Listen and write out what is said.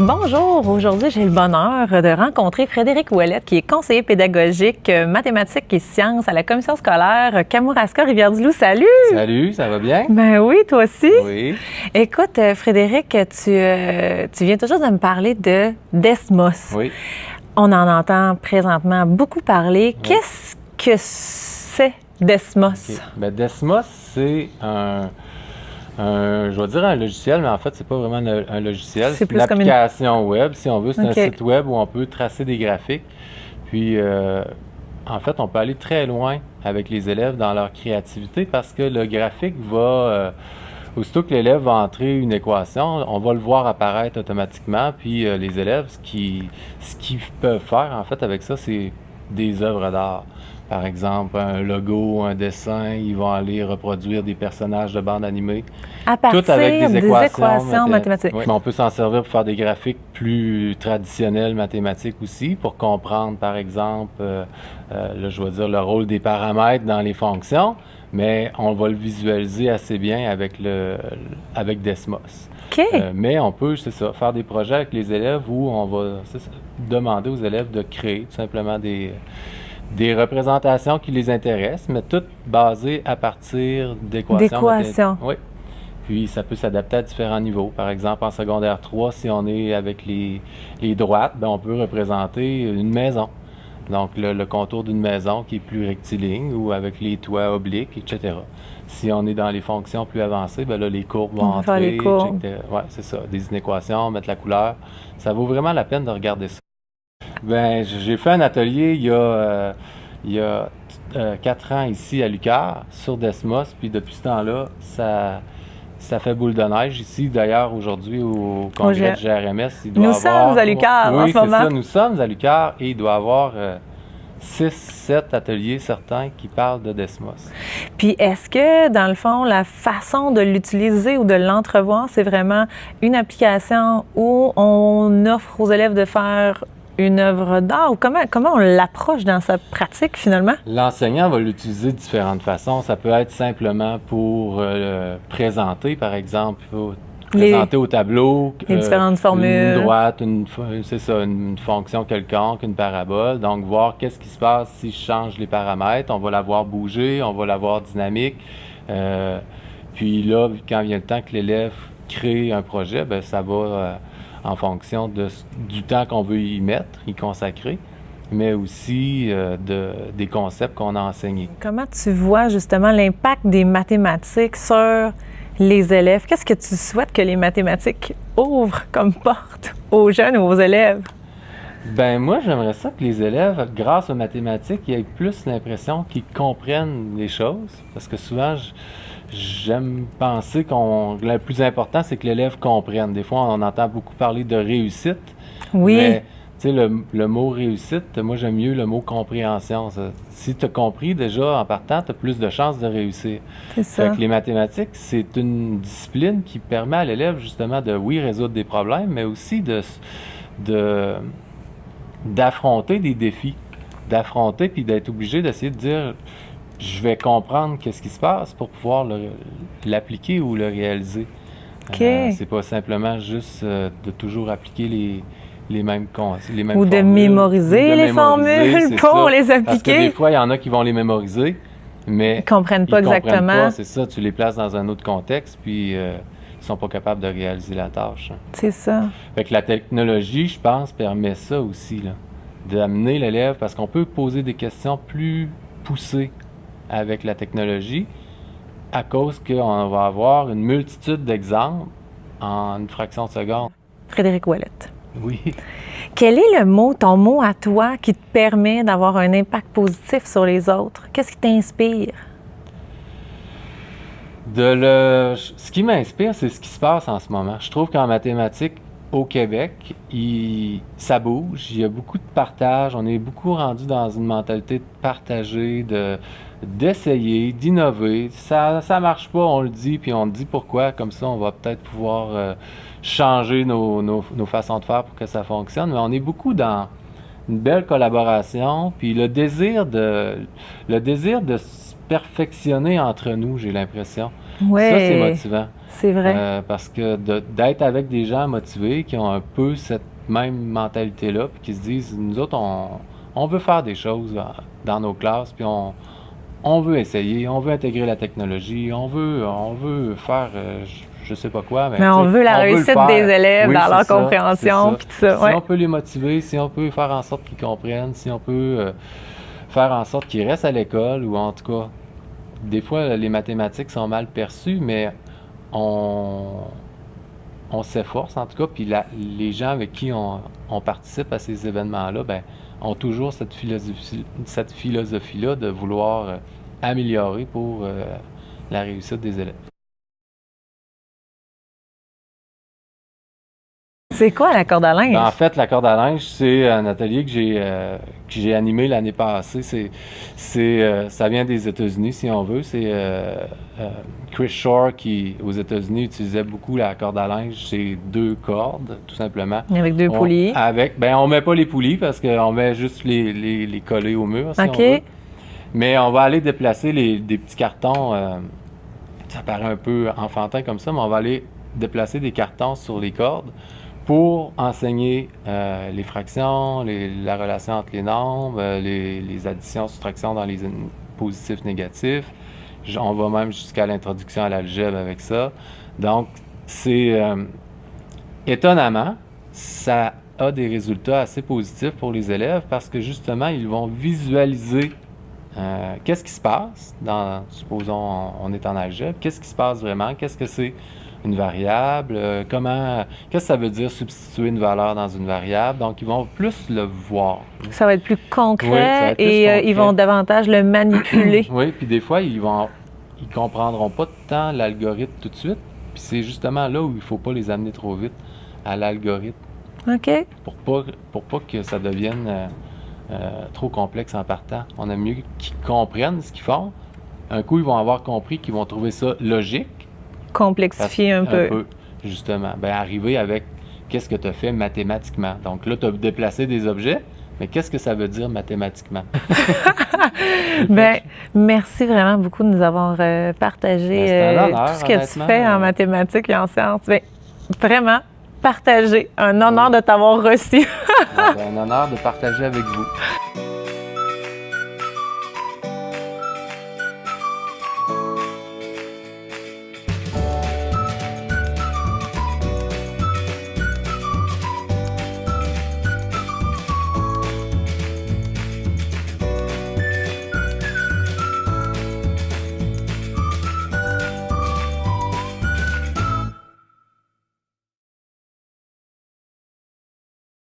Bonjour, aujourd'hui j'ai le bonheur de rencontrer Frédéric Ouellette qui est conseiller pédagogique mathématiques et sciences à la commission scolaire Kamouraska Rivière-du-Loup. Salut! Salut, ça va bien? Ben oui, toi aussi. Oui. Écoute, Frédéric, tu viens toujours de me parler de Desmos. Oui. On en entend présentement beaucoup parler. Oui. Qu'est-ce que c'est Desmos? Okay. Ben, Desmos, c'est je vais dire un logiciel, mais en fait, c'est pas vraiment un logiciel. C'est une application web, si on veut. C'est un site web où on peut tracer des graphiques. Puis, en fait, on peut aller très loin avec les élèves dans leur créativité parce que le graphique va... aussitôt que l'élève va entrer une équation, on va le voir apparaître automatiquement. Puis, les élèves, ce qu'ils peuvent faire, en fait, avec ça, c'est des œuvres d'art. Par exemple, un logo, un dessin, ils vont aller reproduire des personnages de bande animée. À partir tout avec des équations mathématiques. Oui. Mais on peut s'en servir pour faire des graphiques plus traditionnels mathématiques aussi, pour comprendre, par exemple, là, je vais dire le rôle des paramètres dans les fonctions, mais on va le visualiser assez bien avec Desmos. Okay. Mais on peut, c'est ça, faire des projets avec les élèves où on va demander aux élèves de créer tout simplement des représentations qui les intéressent, mais toutes basées à partir d'équations. Oui. Puis, ça peut s'adapter à différents niveaux. Par exemple, en secondaire 3, si on est avec les droites, bien, on peut représenter une maison. Donc, le contour d'une maison qui est plus rectiligne ou avec les toits obliques, etc. Si on est dans les fonctions plus avancées, bien là, les courbes vont entrer. Oui, c'est ça. Des inéquations, mettre la couleur. Ça vaut vraiment la peine de regarder ça. Ben, j'ai fait un atelier il y a 4 ans ici à l'UQAR sur Desmos, puis depuis ce temps-là, ça fait boule de neige ici. D'ailleurs, aujourd'hui, au congrès de GRMS, il doit sommes à l'UQAR en ce moment. Oui, c'est ça, nous sommes à l'UQAR et il doit y avoir 6-7 ateliers certains qui parlent de Desmos. Puis est-ce que, dans le fond, la façon de l'utiliser ou de l'entrevoir, c'est vraiment une application où on offre aux élèves de faire une œuvre d'art ou comment on l'approche dans sa pratique finalement? L'enseignant va l'utiliser de différentes façons. Ça peut être simplement pour présenter, par exemple, présenter au tableau les différentes formules. Une droite, c'est ça, une fonction quelconque, une parabole. Donc, voir qu'est-ce qui se passe si je change les paramètres. On va la voir bouger, on va la voir dynamique. Puis là, quand vient le temps que l'élève crée un projet, bien, ça va... en fonction du temps qu'on veut y mettre, y consacrer, mais aussi des concepts qu'on a enseignés. Comment tu vois justement l'impact des mathématiques sur les élèves? Qu'est-ce que tu souhaites que les mathématiques ouvrent comme porte aux jeunes ou aux élèves? Ben moi, j'aimerais ça que les élèves, grâce aux mathématiques, aient plus l'impression qu'ils comprennent les choses, parce que souvent, j'aime penser le plus important, c'est que l'élève comprenne. Des fois, on entend beaucoup parler de réussite. Oui. Mais, tu sais, le mot réussite, moi, j'aime mieux le mot compréhension. Si tu as compris déjà en partant, tu as plus de chances de réussir. C'est ça. Fait que les mathématiques, c'est une discipline qui permet à l'élève, justement, de, oui, résoudre des problèmes, mais aussi d'affronter des défis. D'affronter puis d'être obligé d'essayer de dire... je vais comprendre qu'est-ce qui se passe pour pouvoir l'appliquer ou le réaliser. Okay. C'est pas simplement juste de toujours appliquer les mêmes ou formules. De mémoriser les formules pour les appliquer. Parce que des fois, il y en a qui vont les mémoriser, mais ils comprennent pas exactement. C'est ça, tu les places dans un autre contexte, puis ils sont pas capables de réaliser la tâche. C'est ça. Fait que la technologie, je pense, permet ça aussi, là, d'amener l'élève, parce qu'on peut poser des questions plus poussées avec la technologie, à cause qu'on va avoir une multitude d'exemples en une fraction de seconde. Frédéric Ouellette. Oui. Quel est ton mot à toi qui te permet d'avoir un impact positif sur les autres? Qu'est-ce qui t'inspire? Ce qui m'inspire, c'est ce qui se passe en ce moment. Je trouve qu'en mathématiques, au Québec, ça bouge, il y a beaucoup de partage, on est beaucoup rendu dans une mentalité de partager, d'essayer, d'innover. Ça marche pas, on le dit, puis on dit pourquoi, comme ça on va peut-être pouvoir changer nos façons de faire pour que ça fonctionne, mais on est beaucoup dans une belle collaboration, puis le désir de se perfectionner entre nous, j'ai l'impression. Ouais. Ça, c'est motivant. C'est vrai. Parce que d'être avec des gens motivés qui ont un peu cette même mentalité-là, puis qui se disent, nous autres, on veut faire des choses dans nos classes, puis on veut essayer, on veut intégrer la technologie, on veut faire, je sais pas quoi, Mais on veut la réussite des élèves Oui, dans leur c'est ça, compréhension, puis tout ça. Si Ouais. on peut les motiver, si on peut faire en sorte qu'ils comprennent, si on peut faire en sorte qu'ils restent à l'école, ou en tout cas, des fois, les mathématiques sont mal perçues, mais on, on s'efforce en tout cas, puis les gens avec qui on participe à ces événements-là, ben, ont toujours cette philosophie-là de vouloir améliorer pour la réussite des élèves. C'est quoi la corde à linge? Ben, en fait, la corde à linge, c'est un atelier que j'ai animé l'année passée. Ça vient des États-Unis, si on veut. C'est Chris Shore qui, aux États-Unis, utilisait beaucoup la corde à linge. C'est 2 cordes, tout simplement. Avec 2 poulies. On met pas les poulies parce qu'on met juste les collés au mur, si OK. on veut. Mais on va aller déplacer des petits cartons. Ça paraît un peu enfantin comme ça, mais on va aller déplacer des cartons sur les cordes pour enseigner les fractions, la relation entre les nombres, les additions, soustractions dans les positifs, négatifs. On va même jusqu'à l'introduction à l'algèbre avec ça. Donc, c'est étonnamment, ça a des résultats assez positifs pour les élèves parce que justement, ils vont visualiser qu'est-ce qui se passe supposons on est en algèbre, qu'est-ce qui se passe vraiment, qu'est-ce que c'est une variable, qu'est-ce que ça veut dire substituer une valeur dans une variable. Donc, ils vont plus le voir. Ça va être plus concret Oui, ça va être plus concret. Ils vont davantage le manipuler. Oui, puis des fois, ils comprendront pas tant l'algorithme tout de suite. Puis c'est justement là où il ne faut pas les amener trop vite à l'algorithme. OK. Pour pas que ça devienne trop complexe en partant. On aime mieux qu'ils comprennent ce qu'ils font. Un coup, ils vont avoir compris qu'ils vont trouver ça logique. Complexifier un peu. Justement. Ben, arriver avec qu'est-ce que tu as fait mathématiquement. Donc là, tu as déplacé des objets, mais qu'est-ce que ça veut dire mathématiquement? Ben, merci vraiment beaucoup de nous avoir partagé honneur, tout ce que tu fais en mathématiques et en sciences. Ben, vraiment, partagé. Un honneur de t'avoir reçu. Un honneur de partager avec vous.